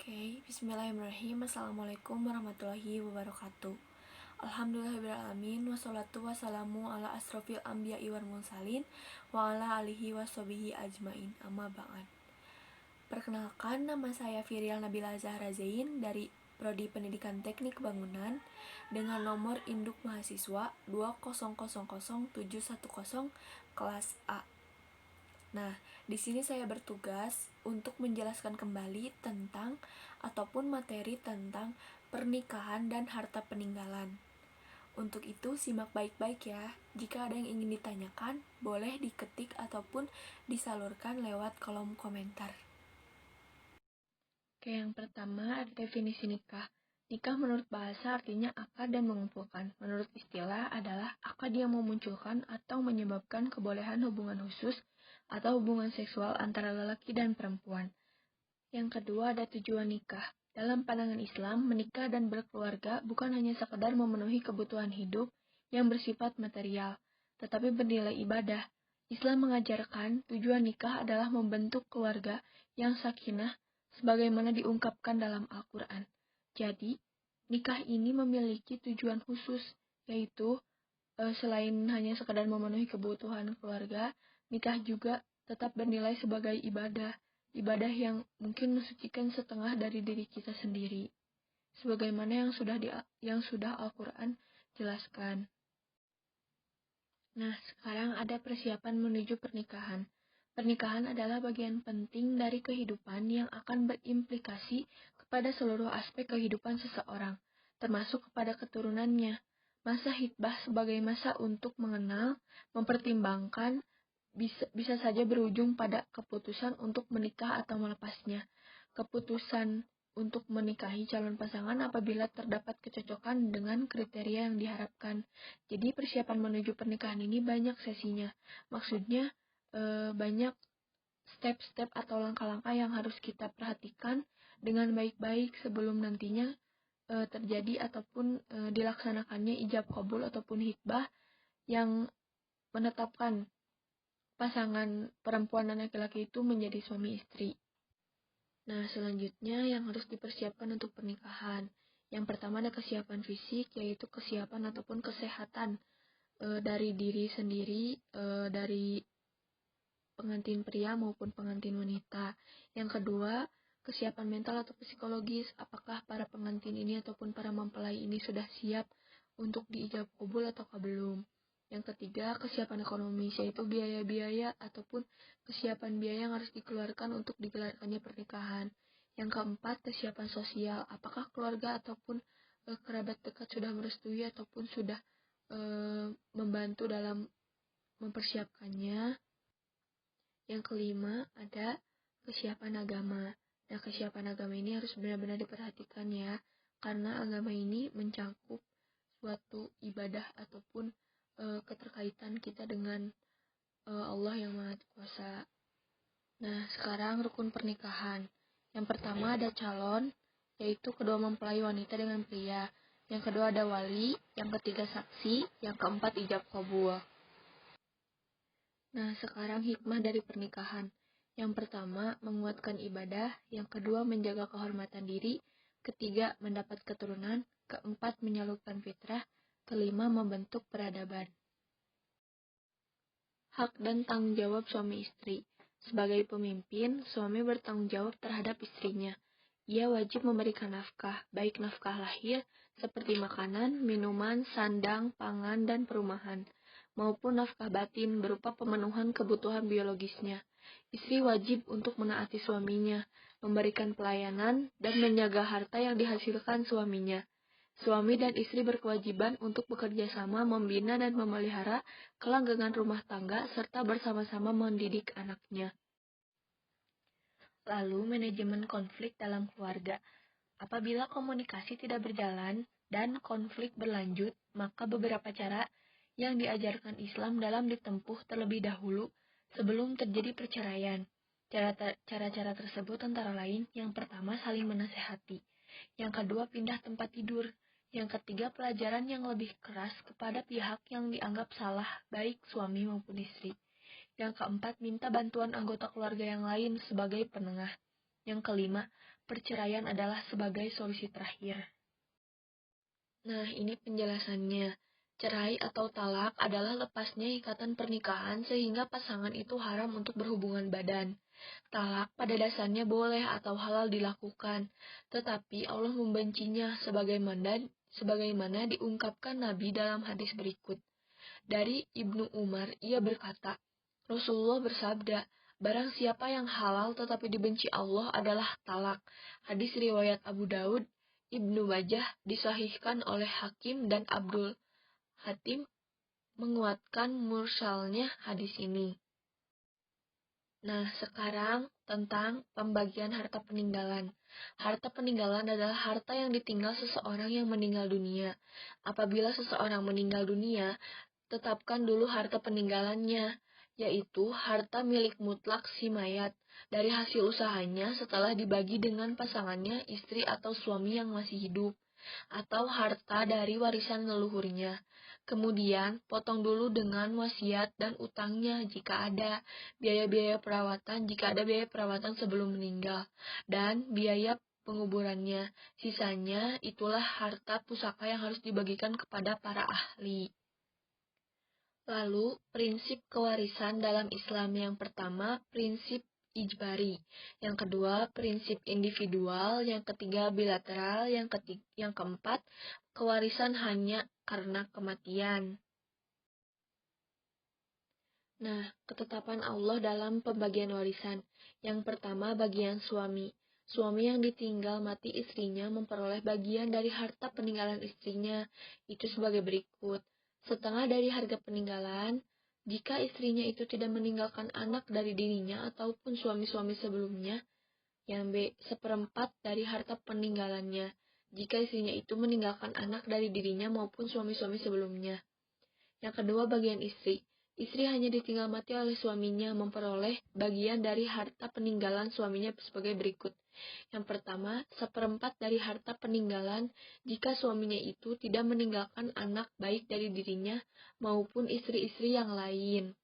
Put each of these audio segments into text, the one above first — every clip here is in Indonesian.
Bismillahirrahmanirrahim. Assalamualaikum warahmatullahi wabarakatuh. Alhamdulillahirrahmanirrahim. Wassalatu wassalamu ala asrofil anbiya'i wal mursalin wa ala alihi washabihi ajmain. Amma ba'd. Perkenalkan, nama saya Firial Nabila Zahra Zain dari Prodi Pendidikan Teknik Bangunan dengan nomor induk mahasiswa 2000710 kelas A. Nah, di sini saya bertugas untuk menjelaskan kembali tentang ataupun materi tentang pernikahan dan harta peninggalan. Untuk itu, simak baik-baik ya. Jika ada yang ingin ditanyakan, boleh diketik ataupun disalurkan lewat kolom komentar. Oke, yang pertama ada definisi nikah. Nikah menurut bahasa artinya akad dan mengumpulkan. Menurut istilah adalah akad yang memunculkan atau menyebabkan kebolehan hubungan khusus atau hubungan seksual antara lelaki dan perempuan. Yang kedua ada tujuan nikah. Dalam pandangan Islam, menikah dan berkeluarga bukan hanya sekedar memenuhi kebutuhan hidup yang bersifat material, tetapi bernilai ibadah. Islam mengajarkan tujuan nikah adalah membentuk keluarga yang sakinah sebagaimana diungkapkan dalam Al-Quran. Jadi, nikah ini memiliki tujuan khusus, yaitu selain hanya sekadar memenuhi kebutuhan keluarga, nikah juga tetap bernilai sebagai ibadah yang mungkin mensucikan setengah dari diri kita sendiri, sebagaimana yang sudah Al-Quran jelaskan. Nah, sekarang ada persiapan menuju pernikahan. Pernikahan adalah bagian penting dari kehidupan yang akan berimplikasi kepada seluruh aspek kehidupan seseorang, termasuk kepada keturunannya. Masa hitbah sebagai masa untuk mengenal, mempertimbangkan, bisa saja berujung pada keputusan untuk menikah atau melepasnya. Keputusan untuk menikahi calon pasangan apabila terdapat kecocokan dengan kriteria yang diharapkan. Jadi persiapan menuju pernikahan ini banyak sesinya. Maksudnya banyak step-step atau langkah-langkah yang harus kita perhatikan dengan baik-baik sebelum nantinya terjadi ataupun dilaksanakannya ijab qabul ataupun hitbah yang menetapkan pasangan perempuan dan laki-laki itu menjadi suami istri. Nah, selanjutnya yang harus dipersiapkan untuk pernikahan. Yang pertama ada kesiapan fisik, yaitu kesiapan ataupun kesehatan dari diri sendiri, dari pengantin pria maupun pengantin wanita. Yang kedua, kesiapan mental atau psikologis, apakah para pengantin ini ataupun para mempelai ini sudah siap untuk diijab qabul atau belum. Yang ketiga, kesiapan ekonomi, yaitu biaya-biaya ataupun kesiapan biaya yang harus dikeluarkan untuk digelarkannya pernikahan. Yang keempat, kesiapan sosial, apakah keluarga ataupun kerabat dekat sudah merestui ataupun sudah membantu dalam mempersiapkannya. Yang kelima, ada kesiapan agama. Nah, kesiapan agama ini harus benar-benar diperhatikan ya, karena agama ini mencakup suatu ibadah ataupun keterkaitan kita dengan Allah yang Maha Kuasa. Nah, sekarang rukun pernikahan. Yang pertama ada calon, yaitu kedua mempelai wanita dengan pria. Yang kedua ada wali, yang ketiga saksi, yang keempat ijab qabul. Nah, sekarang hikmah dari pernikahan. Yang pertama, menguatkan ibadah. Yang kedua, menjaga kehormatan diri. Ketiga, mendapat keturunan. Keempat, menyalurkan fitrah. Kelima, membentuk peradaban. Hak dan tanggung jawab suami istri. Sebagai pemimpin, suami bertanggung jawab terhadap istrinya. Ia wajib memberikan nafkah, baik nafkah lahir, seperti makanan, minuman, sandang, pangan, dan perumahan, maupun nafkah batin berupa pemenuhan kebutuhan biologisnya. Istri wajib untuk menaati suaminya, memberikan pelayanan, dan menjaga harta yang dihasilkan suaminya. Suami dan istri berkewajiban untuk bekerja sama membina dan memelihara kelanggengan rumah tangga serta bersama-sama mendidik anaknya. Lalu, manajemen konflik dalam keluarga. Apabila komunikasi tidak berjalan dan konflik berlanjut, maka beberapa cara yang diajarkan Islam dalam ditempuh terlebih dahulu sebelum terjadi perceraian. Cara-cara tersebut antara lain, yang pertama saling menasehati, yang kedua pindah tempat tidur, yang ketiga pelajaran yang lebih keras kepada pihak yang dianggap salah, baik suami maupun istri. Yang keempat, minta bantuan anggota keluarga yang lain sebagai penengah. Yang kelima, perceraian adalah sebagai solusi terakhir. Nah, ini penjelasannya. Cerai atau talak adalah lepasnya ikatan pernikahan sehingga pasangan itu haram untuk berhubungan badan. Talak pada dasarnya boleh atau halal dilakukan, tetapi Allah membencinya sebagaimana diungkapkan Nabi dalam hadis berikut. Dari Ibnu Umar, ia berkata, Rasulullah bersabda, barang siapa yang halal tetapi dibenci Allah adalah talak. Hadis riwayat Abu Daud, Ibnu Majah disahihkan oleh Hakim dan Abdul Hatim menguatkan mursalnya hadis ini. Nah, sekarang tentang pembagian harta peninggalan. Harta peninggalan adalah harta yang ditinggal seseorang yang meninggal dunia. Apabila seseorang meninggal dunia, tetapkan dulu harta peninggalannya, yaitu harta milik mutlak si mayat dari hasil usahanya setelah dibagi dengan pasangannya, istri atau suami yang masih hidup, atau harta dari warisan leluhurnya. Kemudian, potong dulu dengan wasiat dan utangnya jika ada, biaya-biaya perawatan jika ada biaya perawatan sebelum meninggal, dan biaya penguburannya. Sisanya itulah harta pusaka yang harus dibagikan kepada para ahli. Lalu, prinsip kewarisan dalam Islam yang pertama, prinsip ijbari. Yang kedua, prinsip individual. Yang ketiga, bilateral. Yang keempat, kewarisan hanya karena kematian. Nah, ketetapan Allah dalam pembagian warisan. Yang pertama, bagian suami. Suami yang ditinggal mati istrinya memperoleh bagian dari harta peninggalan istrinya. Itu sebagai berikut. Setengah dari harga peninggalan, jika istrinya itu tidak meninggalkan anak dari dirinya ataupun suami-suami sebelumnya. Yang B, seperempat dari harta peninggalannya, jika istrinya itu meninggalkan anak dari dirinya maupun suami-suami sebelumnya. Yang kedua, bagian istri. Istri hanya ditinggal mati oleh suaminya, memperoleh bagian dari harta peninggalan suaminya sebagai berikut. Yang pertama, seperempat dari harta peninggalan jika suaminya itu tidak meninggalkan anak baik dari dirinya maupun istri-istri yang lain.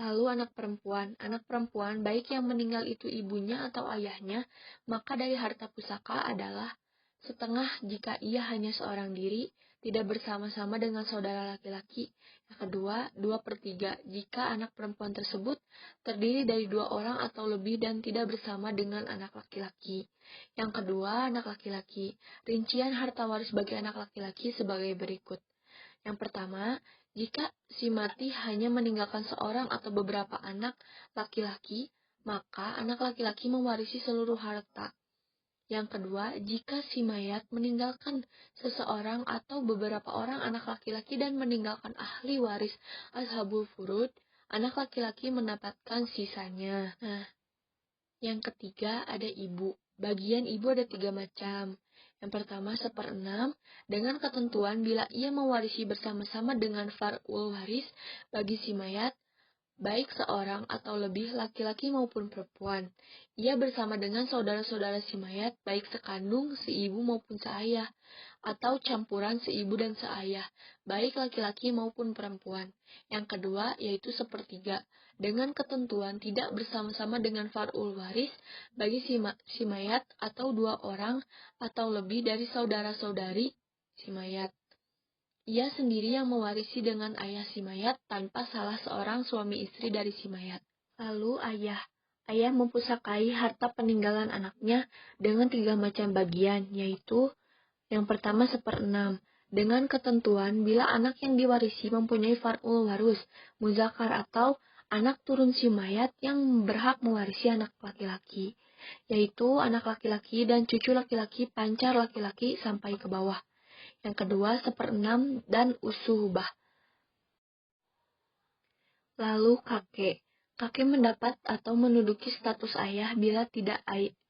Lalu anak perempuan baik yang meninggal itu ibunya atau ayahnya, maka dari harta pusaka adalah setengah jika ia hanya seorang diri, tidak bersama-sama dengan saudara laki-laki. Yang kedua, 2/3 jika anak perempuan tersebut terdiri dari 2 orang atau lebih dan tidak bersama dengan anak laki-laki. Yang kedua, anak laki-laki. Rincian harta waris bagi anak laki-laki sebagai berikut. Yang pertama, jika si mati hanya meninggalkan seorang atau beberapa anak laki-laki, maka anak laki-laki mewarisi seluruh harta. Yang kedua, jika si mayat meninggalkan seseorang atau beberapa orang anak laki-laki dan meninggalkan ahli waris ashabul furud, anak laki-laki mendapatkan sisanya. Nah, yang ketiga ada ibu. Bagian ibu ada 3 macam. Yang pertama, 1/6, dengan ketentuan bila ia mewarisi bersama-sama dengan far'ul waris bagi si mayat, baik seorang atau lebih laki-laki maupun perempuan. Ia bersama dengan saudara-saudara si mayat, baik sekandung, seibu maupun seayah, atau campuran seibu dan seayah, baik laki-laki maupun perempuan. Yang kedua, yaitu 1/3, dengan ketentuan tidak bersama-sama dengan far'ul waris bagi si mayat atau 2 orang atau lebih dari saudara-saudari si mayat. Ia sendiri yang mewarisi dengan ayah si mayat tanpa salah seorang suami istri dari si mayat. Lalu ayah. Ayah mempusakai harta peninggalan anaknya dengan 3 macam bagian, yaitu yang pertama 1/6. Dengan ketentuan bila anak yang diwarisi mempunyai far'ul warus, muzakar atau anak turun si mayat yang berhak mewarisi anak laki-laki, yaitu anak laki-laki dan cucu laki-laki pancar laki-laki sampai ke bawah. Yang kedua, 1/6 dan usubah. Lalu kakek. Kakek mendapat atau menduduki status ayah bila tidak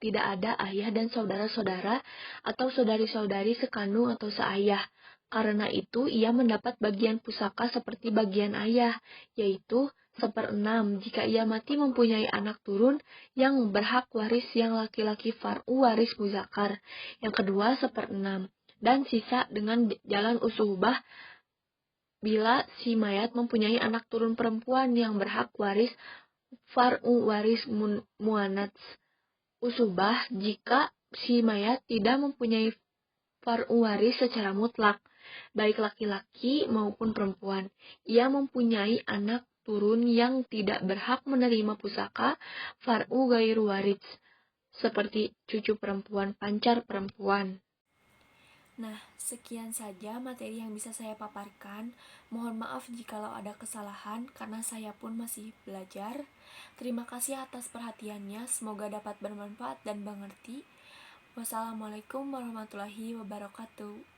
ada ayah dan saudara-saudara atau saudari-saudari sekandung atau seayah. Karena itu, ia mendapat bagian pusaka seperti bagian ayah, yaitu 1/6 jika ia mati mempunyai anak turun yang berhak waris yang laki-laki far'u waris muzakar. Yang kedua, 1/6. Dan sisa dengan jalan usubah bila si mayat mempunyai anak turun perempuan yang berhak waris far'u waris muannats usubah jika si mayat tidak mempunyai far'u waris secara mutlak, baik laki-laki maupun perempuan. Ia mempunyai anak turun yang tidak berhak menerima pusaka far'u gairu waris, seperti cucu perempuan, pancar perempuan. Nah, sekian saja materi yang bisa saya paparkan. Mohon maaf jikalau ada kesalahan karena saya pun masih belajar. Terima kasih atas perhatiannya, semoga dapat bermanfaat dan mengerti. Wassalamualaikum warahmatullahi wabarakatuh.